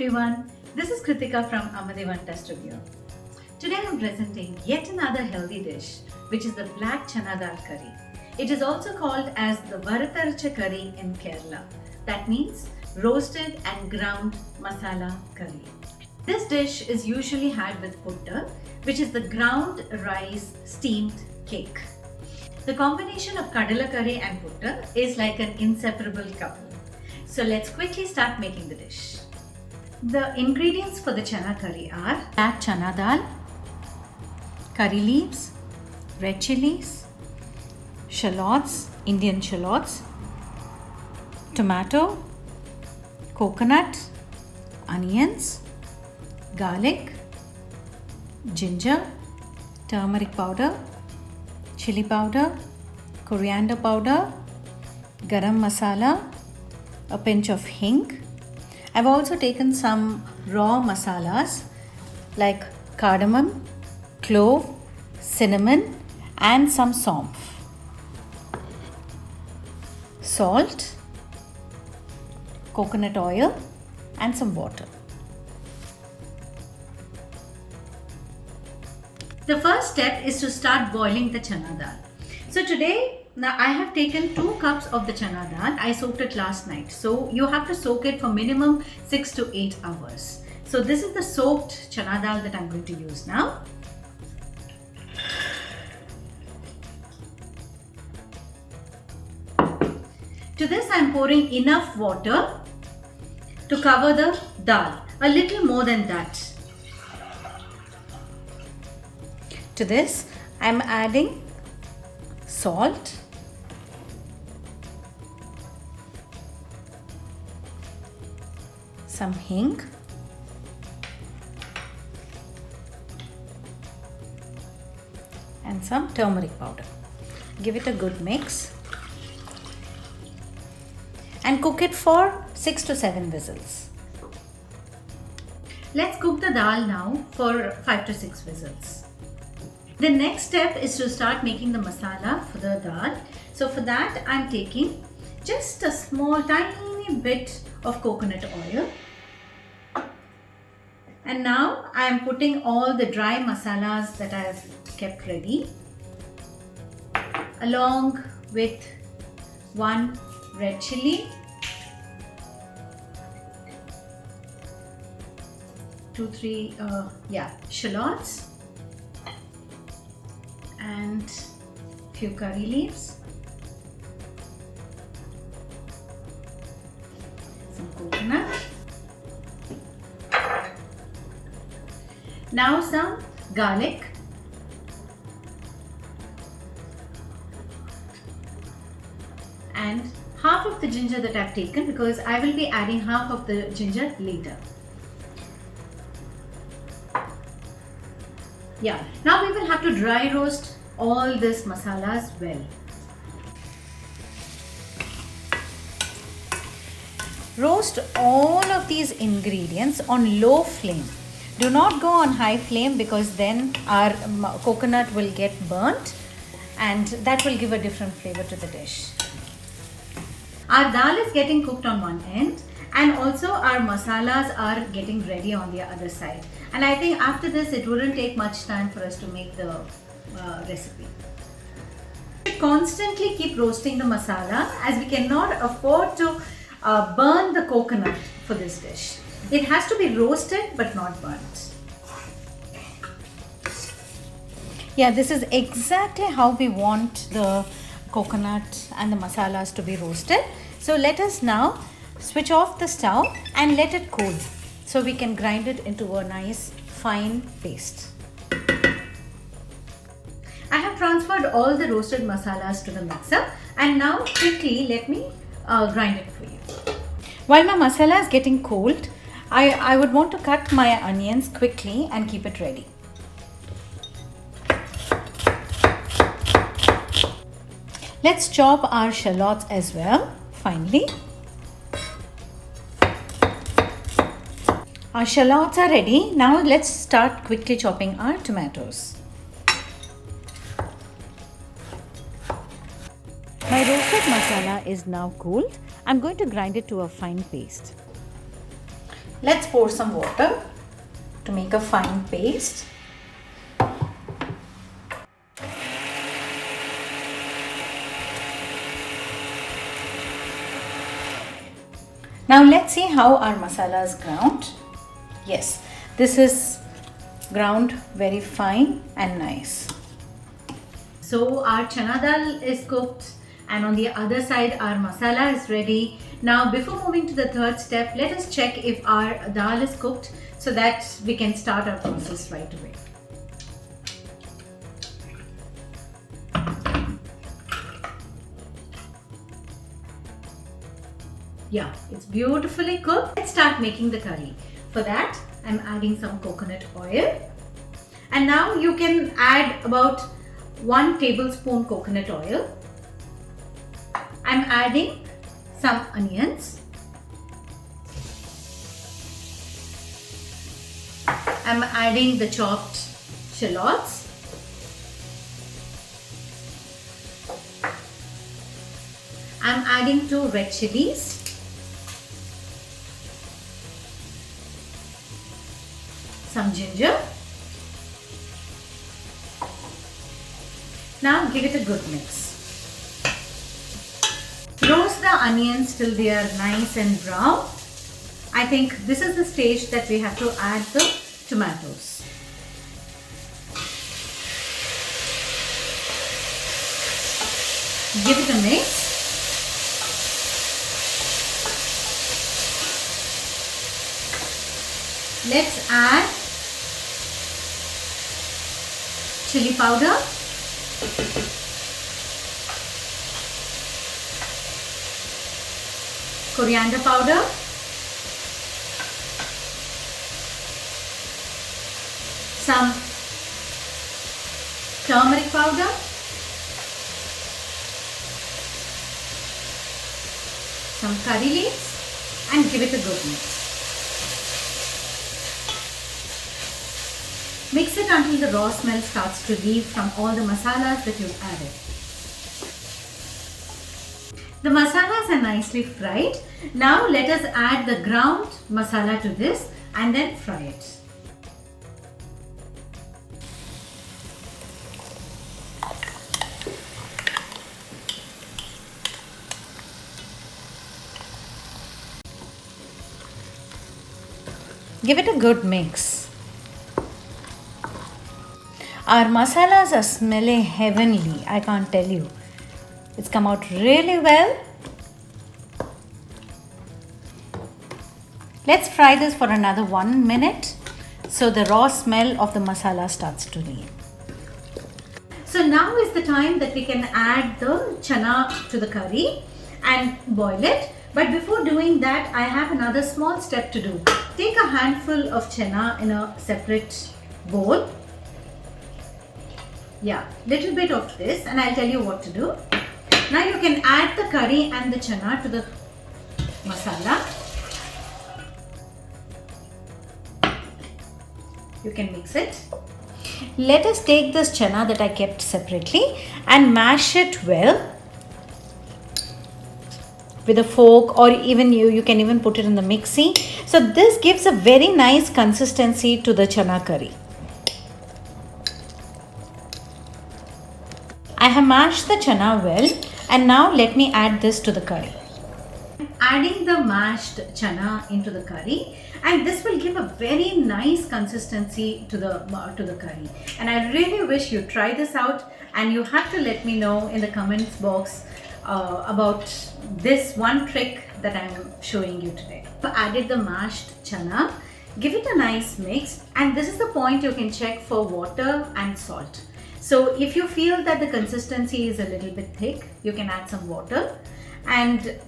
everyone, this is Kritika from Amadevanta Studio. Today I am presenting yet another healthy dish, which is the black chana dal curry. It is also called as the Varutharacha Curry in Kerala. That means roasted and ground masala curry. This dish is usually had with puttu, which is the ground rice steamed cake. The combination of Kadala Curry and Puttu is like an inseparable couple. So let's quickly start making the dish. The ingredients for the chana curry are black chana dal, curry leaves, red chilies, shallots, Indian shallots, tomato, coconut, onions, garlic, ginger, turmeric powder, chili powder, coriander powder, garam masala, a pinch of hing. I've also taken some raw masalas like cardamom, clove, cinnamon and some saumph. Salt, coconut oil and some water. The first step is to start boiling the chana dal. So today I have taken 2 cups of the chana dal. I soaked it last night. So you have to soak it for minimum 6 to 8 hours. So this is the soaked chana dal that I'm going to use now. To this I'm pouring enough water to cover the dal, a little more than that. To this I'm adding salt, some hing, and some turmeric powder. Give it a good mix and cook it for 6 to 7 whistles. Let's cook the dal now for 5 to 6 whistles. The next step is to start making the masala for the dal. So for that I'm taking just a small tiny bit of coconut oil. And now I am putting all the dry masalas that I have kept ready along with 1 red chili, 2-3 shallots and few curry leaves, some coconut, now some garlic, and half of the ginger that I've taken because I will be adding half of the ginger later. Now we will have to dry roast all this masalas well. Roast all of these ingredients on low flame. Do not go on high flame because then our coconut will get burnt and that will give a different flavor to the dish. Our dal is getting cooked on one end and also our masalas are getting ready on the other side. And I think after this it wouldn't take much time for us to make the recipe. We should constantly keep roasting the masala as we cannot afford to burn the coconut for this dish. It has to be roasted but not burnt. This is exactly how we want the coconut and the masalas to be roasted. So let us now switch off the stove and let it cool so we can grind it into a nice fine paste. I have transferred all the roasted masalas to the mixer and now quickly let me grind it for you. While my masala is getting cold, I would want to cut my onions quickly and keep it ready. Let's chop our shallots as well, finely. Our shallots are ready. Now let's start quickly chopping our tomatoes. My roasted masala is now cooled. I'm going to grind it to a fine paste. Let's pour some water to make a fine paste. Now let's see how our masala is ground. Yes, this is ground very fine and nice. So our chana dal is cooked, and on the other side our masala is ready. Now before moving to the third step, let us check if our dal is cooked so that we can start our process right away. Yeah, it's beautifully cooked. Let's start making the curry. For that, I'm adding some coconut oil. And now you can add about 1 tablespoon coconut oil. I'm adding some onions. I'm adding the chopped shallots. I'm adding 2 red chilies. Some ginger. Now give it a good mix. Roast the onions till they are nice and brown. I think this is the stage that we have to add the tomatoes. Give it a mix. Let's add chili powder, coriander powder, some turmeric powder, some curry leaves, and give it a good mix. Mix it until the raw smell starts to leave from all the masalas that you've added. The masalas are nicely fried. Now let us add the ground masala to this and then fry it. Give it a good mix. Our masalas are smelling heavenly, I can't tell you. It's come out really well. Let's fry this for another 1 minute so the raw smell of the masala starts to leave. So now is the time that we can add the chana to the curry and boil it. But before doing that, I have another small step to do. Take a handful of chana in a separate bowl. Yeah, little bit of this, and I'll tell you what to do. Now you can add the curry and the chana to the masala. You can mix it. Let us take this chana that I kept separately and mash it well with a fork, or even you can even put it in the mixie. So this gives a very nice consistency to the chana curry. I have mashed the chana well, and now let me add this to the curry. Adding the mashed chana into the curry, and this will give a very nice consistency to the curry. And I really wish you try this out, and you have to let me know in the comments box about this one trick that I am showing you today. I added the mashed chana. Give it a nice mix, and this is the point you can check for water and salt. So if you feel that the consistency is a little bit thick, you can add some water. And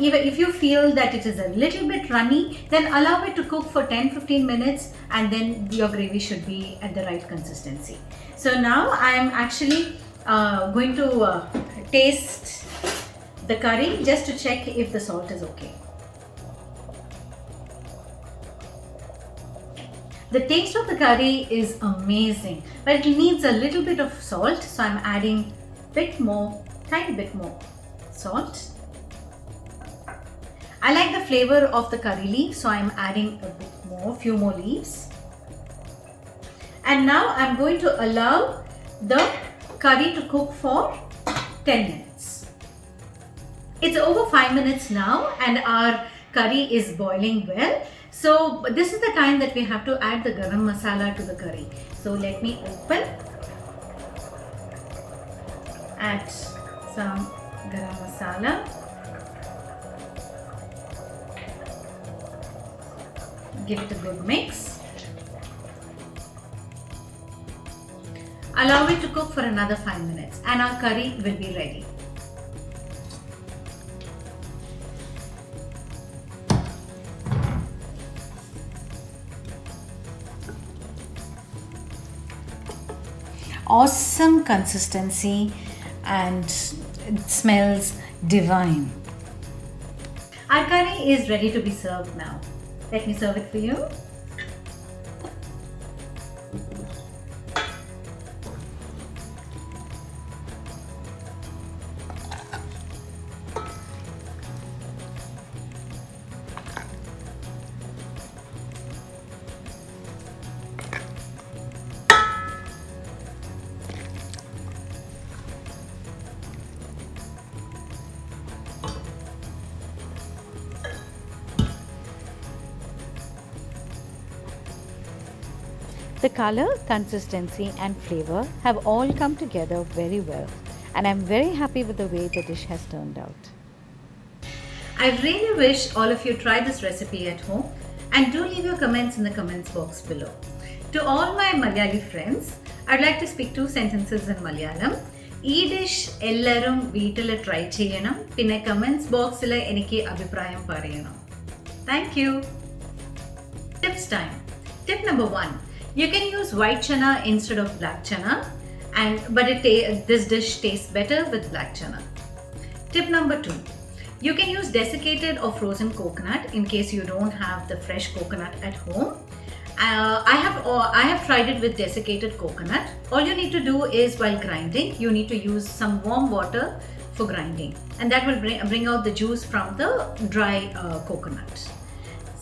even if you feel that it is a little bit runny, then allow it to cook for 10-15 minutes, and then your gravy should be at the right consistency. So now I am actually going to taste the curry just to check if the salt is okay. The taste of the curry is amazing, but it needs a little bit of salt, so I'm adding a bit more, tiny bit more salt. I like the flavor of the curry leaf, so I'm adding a bit more, few more leaves. And now I'm going to allow the curry to cook for 10 minutes. It's over 5 minutes now and our curry is boiling well. So this is the time that we have to add the garam masala to the curry. So let me open, add some garam masala. Give it a good mix. Allow it to cook for another 5 minutes and our curry will be ready. Awesome consistency and it smells divine. Our curry is ready to be served now. Let me serve it for you. The color, consistency and flavor have all come together very well and I'm very happy with the way the dish has turned out. I really wish all of you try this recipe at home and do leave your comments in the comments box below. To all my Malayali friends, I'd like to speak 2 sentences in Malayalam. ഈ dish എല്ലാവരും വീട്ടിൽ try ചെയ്യണം, പിന്നെ comments ബോക്സിൽ എനിക്ക് അഭിപ്രായം പറയണം. Thank you. Tips time. Tip number 1. You can use white chana instead of black chana, but this dish tastes better with black chana. Tip number 2. You can use desiccated or frozen coconut in case you don't have the fresh coconut at home. I have tried it with desiccated coconut. All you need to do is while grinding, you need to use some warm water for grinding, and that will bring out the juice from the dry coconut.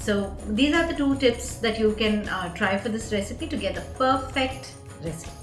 So these are the 2 tips that you can try for this recipe to get the perfect recipe.